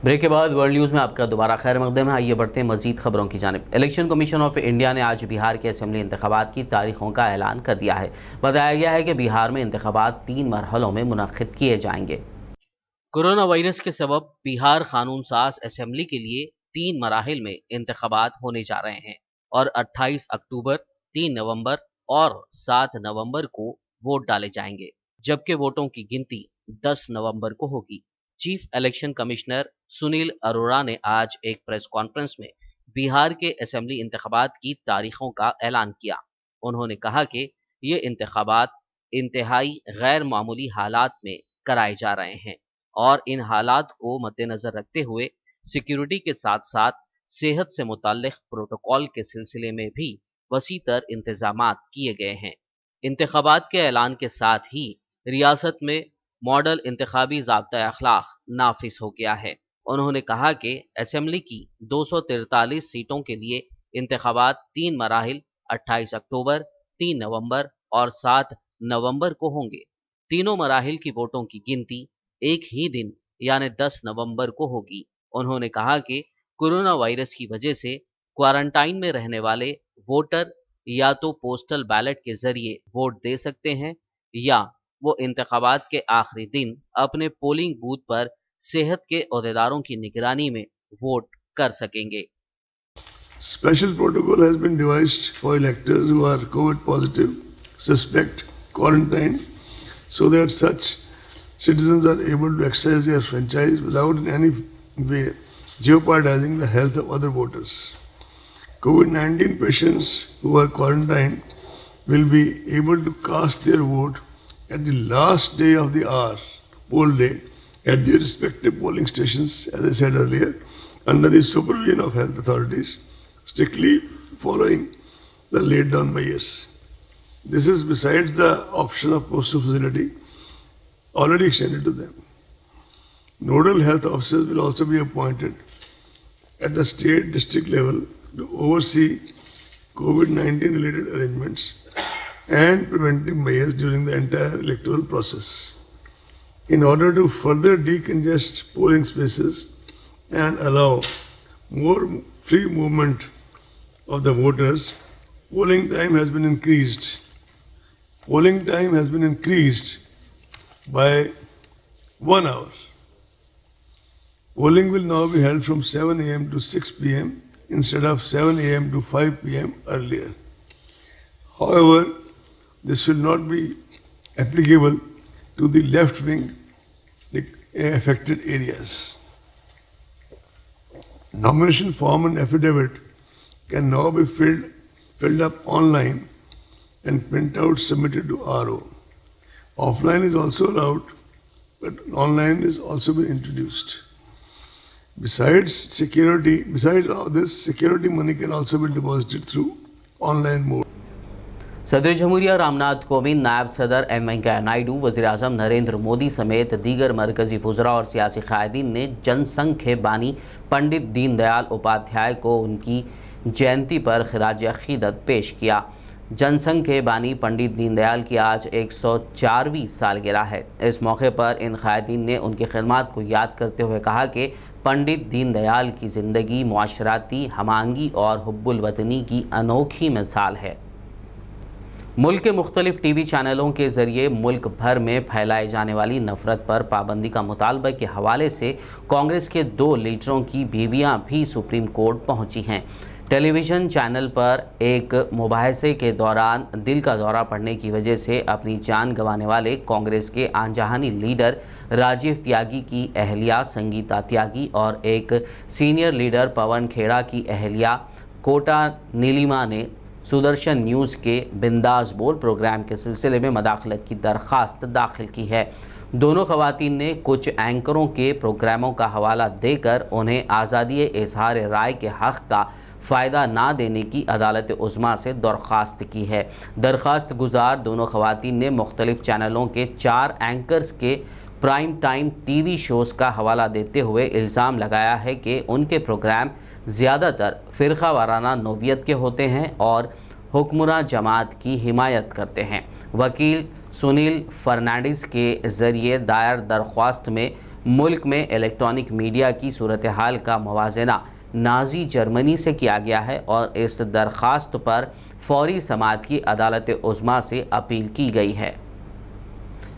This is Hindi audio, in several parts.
ब्रेक के बाद वर्ल्ड न्यूज़ में आपका दोबारा खैर मकदम है। आइए बढ़ते हैं मजीद खबरों की जानिब। इलेक्शन कमीशन ऑफ इंडिया ने आज बिहार के असेंबली इंतखाबात की तारीखों का ऐलान कर दिया है। बताया गया है कि बिहार में इंतखाबात 3 मरहलों में मुनक्किद किए जाएंगे। कोरोना वायरस के सबब बिहार कानून साज असेंबली के लिए 3 मराहिल में इंतखाबात होने जा रहे हैं और 28 अक्टूबर, 3 नवंबर और 7 नवंबर को वोट डाले जाएंगे, जबकि वोटों की गिनती 10 नवंबर को होगी। Chief election commissioner Sunil Arora ने आज एक प्रेस कॉन्फ्रेंस में बिहार के असेंबली इंतखाबात की तारीखों का ऐलान किया। उन्होंने कहा कि ये इंतखाबात इंतहाई गैर मामूली हालात में कराए जा रहे हैं और इन हालात को मद्देनजर रखते हुए सिक्योरिटी के साथ साथ सेहत से मुताल्लिक प्रोटोकॉल के सिलसिले में भी वसीतर इंतजामात किए गए हैं। इंतखाबात के ऐलान के साथ ही रियासत में मॉडल इंतखाबी ज़ाब्ता अखलाक नाफिज हो गया है। उन्होंने कहा कि असेंबली की 243 सीटों के लिए इंतखाबात 3 मराहिल 28 अक्टूबर, 3 नवंबर और 7 नवंबर को होंगे। तीनों मराहिल की वोटों की गिनती एक ही दिन यानी 10 नवंबर को होगी। उन्होंने कहा कि कोरोना वायरस की वजह से क्वारंटाइन में रहने वाले वोटर या तो पोस्टल बैलेट के जरिए वोट दे सकते हैं या वो इंतखाबात के आखिरी दिन अपने पोलिंग बूथ पर सेहत के ओहदेदारों की निगरानी में वोट कर सकेंगे। Special protocol has been devised for electors who are COVID positive, suspect, quarantine, so that such citizens are able to exercise their franchise without in any way jeopardizing the health of other voters. COVID-19 patients who are quarantined will be able to cast their vote at the last day of the hour, poll day, at their respective polling stations, as I said earlier, under the supervision of health authorities, strictly following the laid down measures. This is besides the option of postal facility already extended to them. Nodal health officers will also be appointed at the state district level to oversee COVID-19 related arrangements and preventive measures during the entire electoral process. In order to further decongest polling spaces and allow more free movement of the voters, polling time has been increased. Polling time has been increased by 1 hour. Polling will now be held from 7 a.m. to 6 p.m. instead of 7 a.m. to 5 p.m. earlier. However, this will not be applicable to the left-wing affected areas. Nomination form and affidavit can now be filled up online and printouts submitted to RO. Offline is also allowed, but online is also been introduced. Besides all this, security money can also be deposited through online mode. सदर जमहूरिया रामनाथ कोविंद, नायब सदर एम वेंकैया नायडू, वज़ीर आज़म नरेंद्र मोदी समेत दीगर मरकज़ी वुज़रा और सियासी क़ायदीन ने जनसंघ के बानी पंडित दीनदयाल उपाध्याय को उनकी जयंती पर ख़िराज अक़ीदत पेश किया। जनसंघ के बानी पंडित दीनदयाल की आज 104वीं सालगिरह है। इस मौके पर इन क़ायदीन ने उनकी खिदमत को याद करते हुए कहा कि पंडित दीनदयाल की ज़िंदगी मुआशराती हमांगी और हुब्बुल वतनी की अनोखी मिसाल है। मुल्क के मुख्तलिफ टीवी चैनलों के ज़रिए मुल्क भर में फैलाए जाने वाली नफ़रत पर पाबंदी का मुतालबा के हवाले से कांग्रेस के 2 लीडरों की बीवियां भी सुप्रीम कोर्ट पहुंची हैं। टेलीविज़न चैनल पर एक मुबाहसे के दौरान दिल का दौरा पड़ने की वजह से अपनी जान गंवाने वाले कांग्रेस के आनजहानी लीडर राजीव त्यागी की अहलिया संगीता त्यागी और एक सीनियर लीडर पवन खेड़ा की अहलिया कोटा नीलिमा ने सुदर्शन न्यूज़ के बिंदास बोल प्रोग्राम के सिलसिले में मदाखलत की दरख्वास्त दाखिल की है। दोनों ख़वातीन ने कुछ एंकरों के प्रोग्रामों का हवाला देकर उन्हें आज़ादी इज़हार राय के हक़ का फ़ायदा ना देने की अदालत उज़्मा से दरख्वास्त की है। दरख्वास्त गुजार दोनों ख़वातीन ने मुख्तलिफ़ चैनलों के 4 एंकर्स के प्राइम टाइम टीवी शोज़ का हवाला देते हुए इल्ज़ाम लगाया है कि उनके प्रोग्राम ज़्यादातर फ़िरक़ा वाराना नोवियत के होते हैं और हुक्मरां जमात की हिमायत करते हैं। वकील सुनील फर्नांडिस के ज़रिए दायर दरख्वास्त में मुल्क में इलेक्ट्रॉनिक मीडिया की सूरत हाल का मवाजना नाजी जर्मनी से किया गया है और इस दरख्वास्त पर फौरी समाअत की अदालत उज़्मा से अपील की गई है।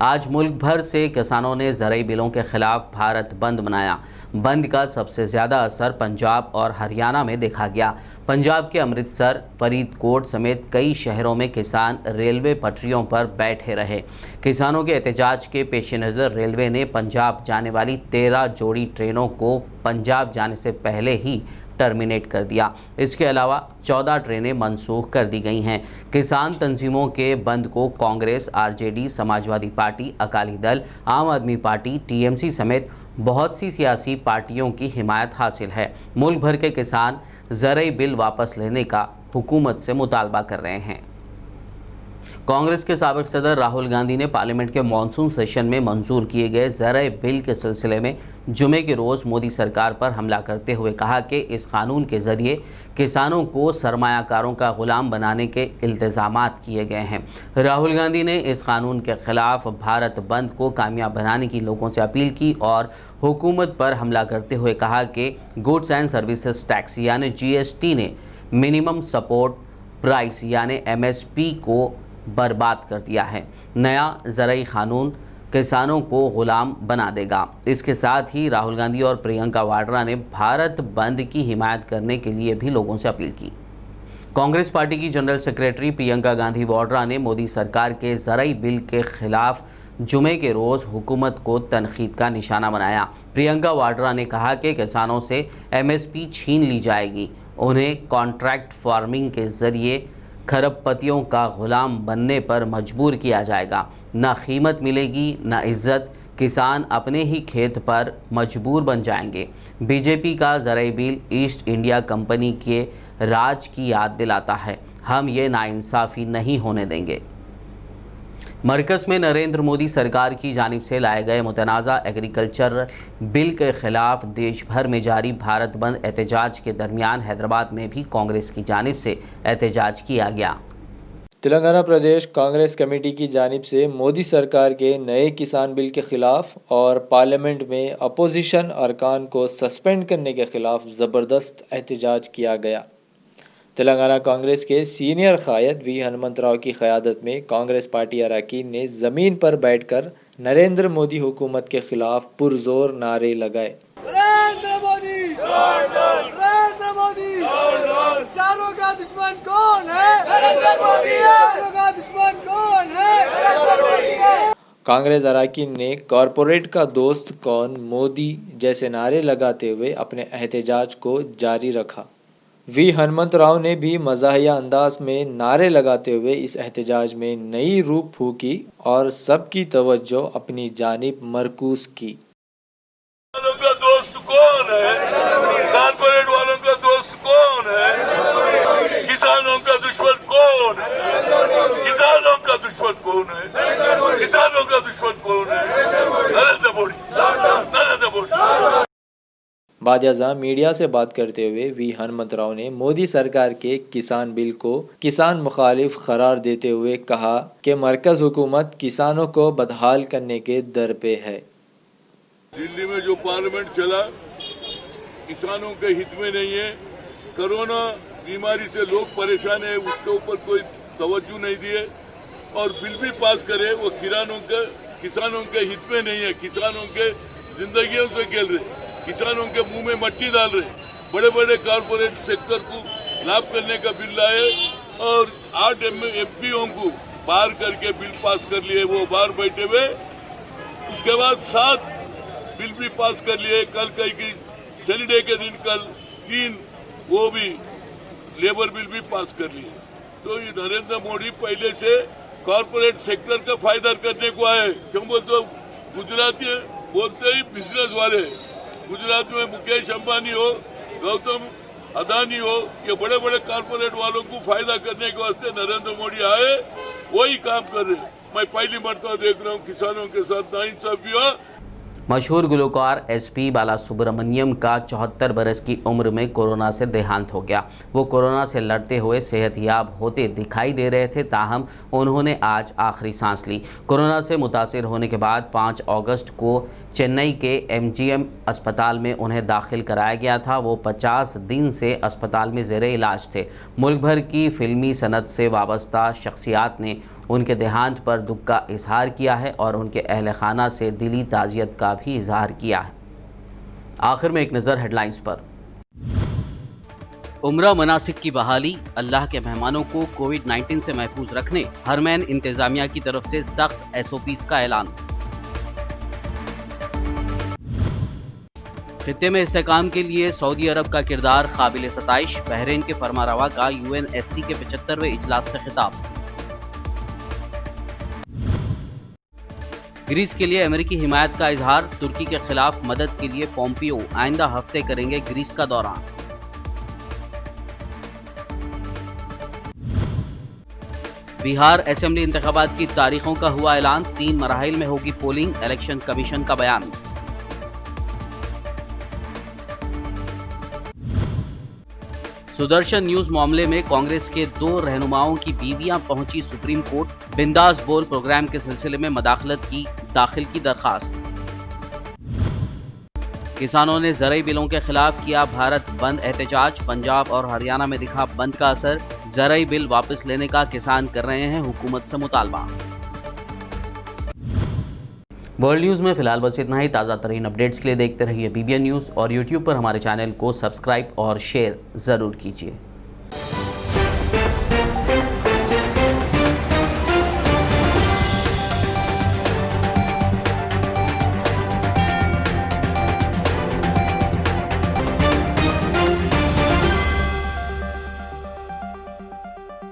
आज मुल्क भर से किसानों ने ज़रई बिलों के खिलाफ भारत बंद मनाया। बंद का सबसे ज़्यादा असर पंजाब और हरियाणा में देखा गया। पंजाब के अमृतसर, फरीदकोट समेत कई शहरों में किसान रेलवे पटरियों पर बैठे रहे। किसानों के एहतजाज के पेश नज़र रेलवे ने पंजाब जाने वाली 13 जोड़ी ट्रेनों को पंजाब जाने से पहले ही टर्मिनेट कर दिया। इसके अलावा 14 ट्रेनें मनसूख कर दी गई हैं। किसान तंजीमों के बंद को कांग्रेस, आरजेडी, समाजवादी पार्टी, अकाली दल, आम आदमी पार्टी, टीएमसी समेत बहुत सी सियासी पार्टियों की हिमायत हासिल है। मुल्क भर के किसान ज़रई बिल वापस लेने का हुकूमत से मुतालबा कर रहे हैं। कांग्रेस के साबिक सदर राहुल गांधी ने पार्लियामेंट के मॉनसून सेशन में मंजूर किए गए ज़रई बिल के सिलसिले में जुमे के रोज़ मोदी सरकार पर हमला करते हुए कहा कि इस कानून के ज़रिए किसानों को सरमायाकारों का गुलाम बनाने के इल्ज़ामात किए गए हैं। राहुल गांधी ने इस कानून के ख़िलाफ़ भारत बंद को कामयाब बनाने की लोगों से अपील की और हुकूमत पर हमला करते हुए कहा कि गुड्स एंड सर्विसेज टैक्स यानी जीएसटी ने मिनिमम सपोर्ट प्राइस यानी एमएसपी को बर्बाद कर दिया है। नया ज़रई कानून किसानों को गुलाम बना देगा। इसके साथ ही राहुल गांधी और प्रियंका वाड्रा ने भारत बंद की हिमायत करने के लिए भी लोगों से अपील की। कांग्रेस पार्टी की जनरल सेक्रेटरी प्रियंका गांधी वाड्रा ने मोदी सरकार के ज़रई बिल के खिलाफ जुमे के रोज़ हुकूमत को तनकीद का निशाना बनाया। प्रियंका वाड्रा ने कहा कि किसानों से एमएसपी छीन ली जाएगी, उन्हें कॉन्ट्रैक्ट फार्मिंग के ज़रिए खरबपतियों का गुलाम बनने पर मजबूर किया जाएगा। न कीमत मिलेगी न इज्जत, किसान अपने ही खेत पर मजबूर बन जाएंगे। बीजेपी का ज़रई बिल ईस्ट इंडिया कंपनी के राज की याद दिलाता है। हम ये नाइंसाफ़ी नहीं होने देंगे। मरकज़ में नरेंद्र मोदी सरकार की जानिब से लाए गए मुतनाज़ा एग्रीकल्चर बिल के ख़िलाफ़ देश भर में जारी भारत बंद एहतजाज के दरमियान हैदराबाद में भी कांग्रेस की जानिब से एहतजाज किया गया। तेलंगाना प्रदेश कांग्रेस कमेटी की जानिब से मोदी सरकार के नए किसान बिल के खिलाफ और पार्लियामेंट में अपोजिशन अरकान को सस्पेंड करने के खिलाफ ज़बरदस्त एहतजाज किया गया। तेलंगाना कांग्रेस के सीनियर कायद वी हनुमंतराव की क़यादत में कांग्रेस पार्टी अरकान ने ज़मीन पर बैठकर नरेंद्र मोदी हुकूमत के खिलाफ पुरजोर नारे लगाए। नरेंद्र मोदी, नरेंद्र मोदी, किसानों का दुश्मन कौन है? नरेंद्र मोदी है। किसानों का दुश्मन कौन है? नरेंद्र मोदी है। कांग्रेस अरकान ने कॉरपोरेट का दोस्त कौन मोदी जैसे नारे लगाते हुए अपने एहतजाज को जारी रखा। वी हनुमंतराव ने भी मज़ाहिया अंदाज में नारे लगाते हुए इस एहतजाज में नई रूह फूकी और सबकी तवज्जो अपनी जानिब मरकूज की। किसानों का दोस्त कौन है? कॉर्पोरेट वालों का दोस्त कौन है? किसानों का दुश्मन कौन है? किसानों का दुश्मन कौन है? किसानों का दुश्मन कौन है? नरेंद्र मोदी, नरेंद्र मोदी। बाद मीडिया से बात करते हुए वी हनुमंतराव ने मोदी सरकार के किसान बिल को किसान मुखालिफ करार देते हुए कहा कि मरकज हुकूमत किसानों को बदहाल करने के दर पे है। दिल्ली में जो पार्लियामेंट चला किसानों के हित में नहीं है। कोरोना बीमारी से लोग परेशान है, उसके ऊपर कोई तवज्जो नहीं दिए और बिल भी पास करे वो किसानों के हित में नहीं है। किसानों के जिंदगियों से खेल रहे, किसानों के मुंह में मट्टी डाल रहे, बड़े बड़े कॉर्पोरेट सेक्टर को लाभ करने का बिल लाए और 8 एमपीओ को बाहर करके बिल पास कर लिए, वो बाहर बैठे हुए। उसके बाद 7 बिल भी पास कर लिए। कल कई की सैटरडे के दिन कल 3 वो भी लेबर बिल भी पास कर लिए। तो ये नरेंद्र मोदी पहले से कॉर्पोरेट सेक्टर का फायदा करने को आए। क्यों बोलते हो? गुजराती बोलते ही बिजनेस वाले, गुजरात में मुकेश अंबानी हो, गौतम अदानी हो, ये बड़े बड़े कॉर्पोरेट वालों को फायदा करने के वास्ते नरेंद्र मोदी आए, वही काम कर रहे। मैं पहली मरतबा देख रहा हूँ किसानों के साथ नाइंसाफी हो। मशहूर गुलकार एसपी बालासुब्रमण्यम का 74 बरस की उम्र में कोरोना से देहांत हो गया। वो कोरोना से लड़ते हुए सेहतयाब होते दिखाई दे रहे थे, ताहम उन्होंने आज आखिरी सांस ली। कोरोना से मुतासिर होने के बाद 5 अगस्त को चेन्नई के MGM अस्पताल में उन्हें दाखिल कराया गया था। वो 50 दिन से अस्पताल में ज़ेरे इलाज थे। मुल्क भर की फिल्मी सनत से वाबस्ता शख्सियात ने उनके देहांत पर दुख का इजहार किया है और उनके अहल खाना से दिली ताज़ियत का भी इजहार किया है। आखिर में एक नज़र हेडलाइंस पर। उम्रा मनासिक की बहाली, अल्लाह के मेहमानों को कोविड-19 से महफूज रखने हरमैन इंतजामिया की तरफ से सख्त SOPs का ऐलान। खित्ते में इस्तेहकाम के लिए सऊदी अरब का किरदार काबिल सताइश, बहरीन के फरमारवा का UNSC के 75वें इजलास से खिताब। ग्रीस के लिए अमेरिकी हिमायत का इजहार, तुर्की के खिलाफ मदद के लिए पोम्पियो आइंदा हफ्ते करेंगे ग्रीस का दौरा। बिहार असेंबली इंतखाबात की तारीखों का हुआ ऐलान, 3 मराहिल में होगी पोलिंग, इलेक्शन कमीशन का बयान। सुदर्शन न्यूज मामले में कांग्रेस के 2 रहनुमाओं की बीवियां पहुंची सुप्रीम कोर्ट, बिंदास बोल प्रोग्राम के सिलसिले में मदाखलत की दाखिल की दरखास्त। किसानों ने ज़रई बिलों के खिलाफ किया भारत बंद एहतजाज, पंजाब और हरियाणा में दिखा बंद का असर, ज़रई बिल वापस लेने का किसान कर रहे हैं हुकूमत से मुतालबा। वर्ल्ड न्यूज़ में फिलहाल बस इतना ही। ताज़ा तरीन अपडेट्स के लिए देखते रहिए BBN न्यूज़ और YouTube पर हमारे चैनल को सब्सक्राइब और शेयर ज़रूर कीजिए।